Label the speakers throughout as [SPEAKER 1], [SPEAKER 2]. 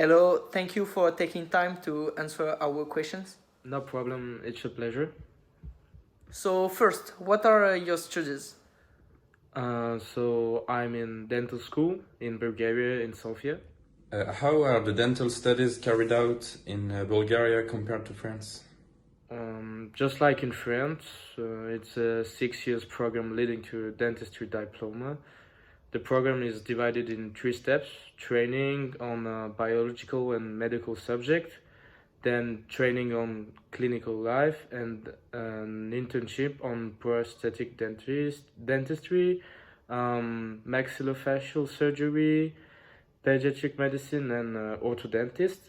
[SPEAKER 1] Hello, thank you for taking time to answer our questions.
[SPEAKER 2] No problem, it's a pleasure.
[SPEAKER 1] So, first, what are your studies?
[SPEAKER 2] So I'm in dental school in Bulgaria, in Sofia.
[SPEAKER 3] How are the dental studies carried out in Bulgaria compared to France?
[SPEAKER 2] Just like in France, it's a 6 years program leading to a dentistry diploma. The program is divided in 3 steps: training on a biological and medical subject, then training on clinical life, and an internship on prosthetic dentistry, maxillofacial surgery, pediatric medicine, and orthodontist.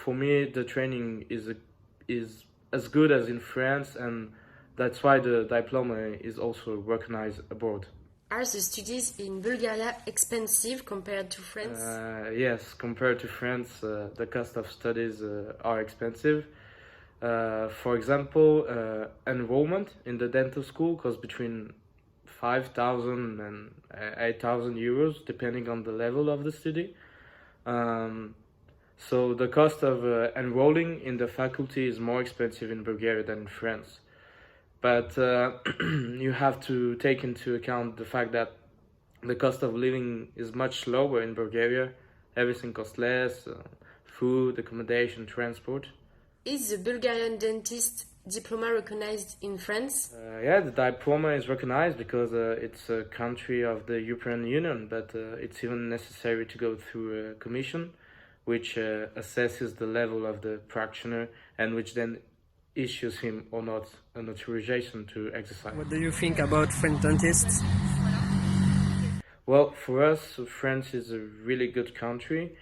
[SPEAKER 2] For me, the training is as good as in France, and that's why the diploma is also recognized abroad.
[SPEAKER 4] Are the studies in Bulgaria expensive compared to France?
[SPEAKER 2] Yes, compared to France, the cost of studies are expensive. For example, enrollment in the dental school costs between 5,000 and 8,000 euros, depending on the level of the study. So the cost of enrolling in the faculty is more expensive in Bulgaria than in France. But you have to take into account the fact that the cost of living is much lower in Bulgaria. Everything costs less, food, accommodation, transport.
[SPEAKER 4] Is the Bulgarian dentist diploma recognized in France?
[SPEAKER 2] Yeah, the diploma is recognized because it's a country of the European Union, but it's even necessary to go through a commission which assesses the level of the practitioner and which then issues him or not an authorization to exercise.
[SPEAKER 5] What do you think about French dentists?
[SPEAKER 2] Well, for us, France is a really good country,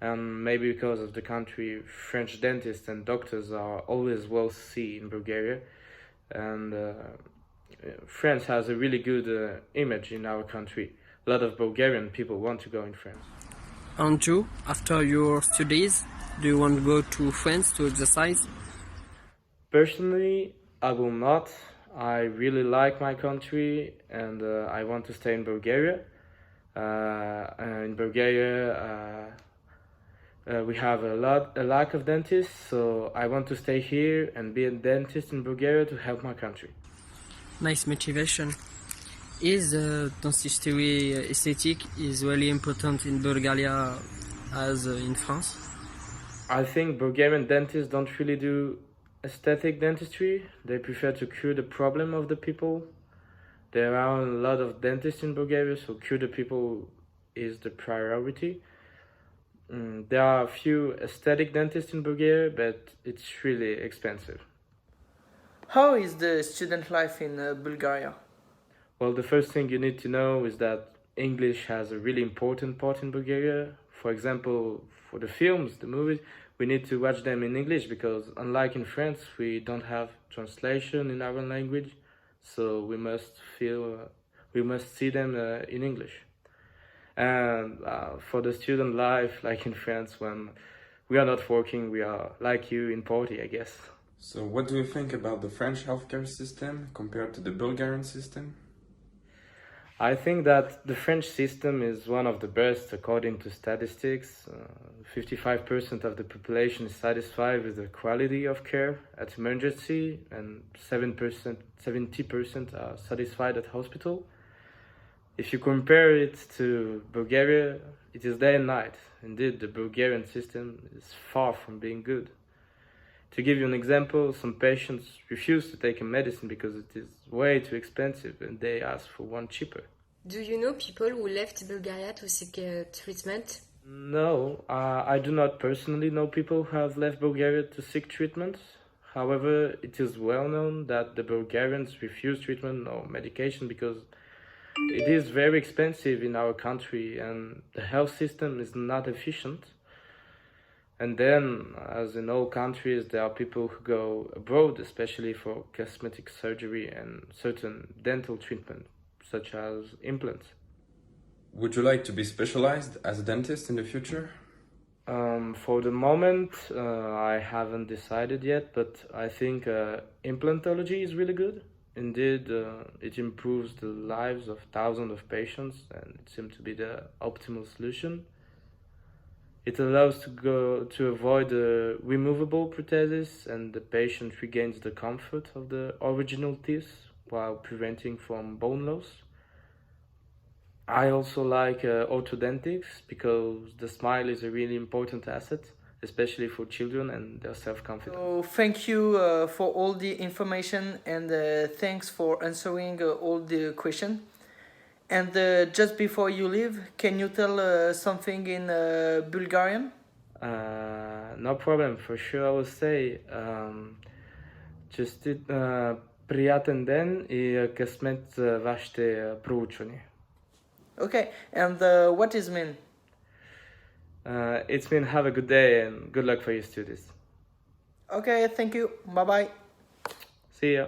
[SPEAKER 2] and maybe because of the country, French dentists and doctors are always well seen in Bulgaria, and France has a really good image in our country. A lot of Bulgarian people want to go in France.
[SPEAKER 5] And you, after your studies, do you want to go to France to exercise?
[SPEAKER 2] Personally, I will not. I really like my country, and I want to stay in Bulgaria. In Bulgaria, we have a lack of dentists, so I want to stay here and be a dentist in Bulgaria to help my country.
[SPEAKER 5] Nice motivation. Is dentistry aesthetic is really important in Bulgaria as in France?
[SPEAKER 2] I think Bulgarian dentists don't really do aesthetic dentistry. They prefer to cure the problem of the people. There are a lot of dentists in Bulgaria, so cure the people is the priority. There are a few aesthetic dentists in Bulgaria, but it's really expensive.
[SPEAKER 1] How is the student life in Bulgaria?
[SPEAKER 2] Well, the first thing you need to know is that English has a really important part in Bulgaria. For example, for the films, the movies, we need to watch them in English because unlike in France, we don't have translation in our language. So we must see them in English. And for the student life, like in France, when we are not working, we are like you in party, I guess.
[SPEAKER 3] So what do you think about the French healthcare system compared to the Bulgarian system?
[SPEAKER 2] I think that the French system is one of the best according to statistics. 55% of the population is satisfied with the quality of care at emergency, and 70% are satisfied at hospital. If you compare it to Bulgaria, it is day and night. Indeed, the Bulgarian system is far from being good. To give you an example, some patients refuse to take a medicine because it is way too expensive and they ask for one cheaper.
[SPEAKER 4] Do you know people who left Bulgaria to seek treatment?
[SPEAKER 2] No, I do not personally know people who have left Bulgaria to seek treatment. However, it is well known that the Bulgarians refuse treatment or medication because it is very expensive in our country and the health system is not efficient. And then, as in all countries, there are people who go abroad, especially for cosmetic surgery and certain dental treatment, such as implants.
[SPEAKER 3] Would you like to be specialized as a dentist in the future?
[SPEAKER 2] For the moment, I haven't decided yet, but I think implantology is really good. Indeed, it improves the lives of thousands of patients and it seems to be the optimal solution. It allows to avoid the removable prosthesis, and the patient regains the comfort of the original teeth while preventing from bone loss. I also like orthodontics because the smile is a really important asset, especially for children and their self-confidence.
[SPEAKER 1] So thank you for all the information, and thanks for answering all the questions. And just before you leave, can you tell something in Bulgarian?
[SPEAKER 2] No problem, for sure I will say. Честит, приятен ден и късмет за вашите проучвания.
[SPEAKER 1] Okay, and what is mean?
[SPEAKER 2] It's been have a good day and good luck for your studies.
[SPEAKER 1] Okay, thank you. Bye bye.
[SPEAKER 2] See ya.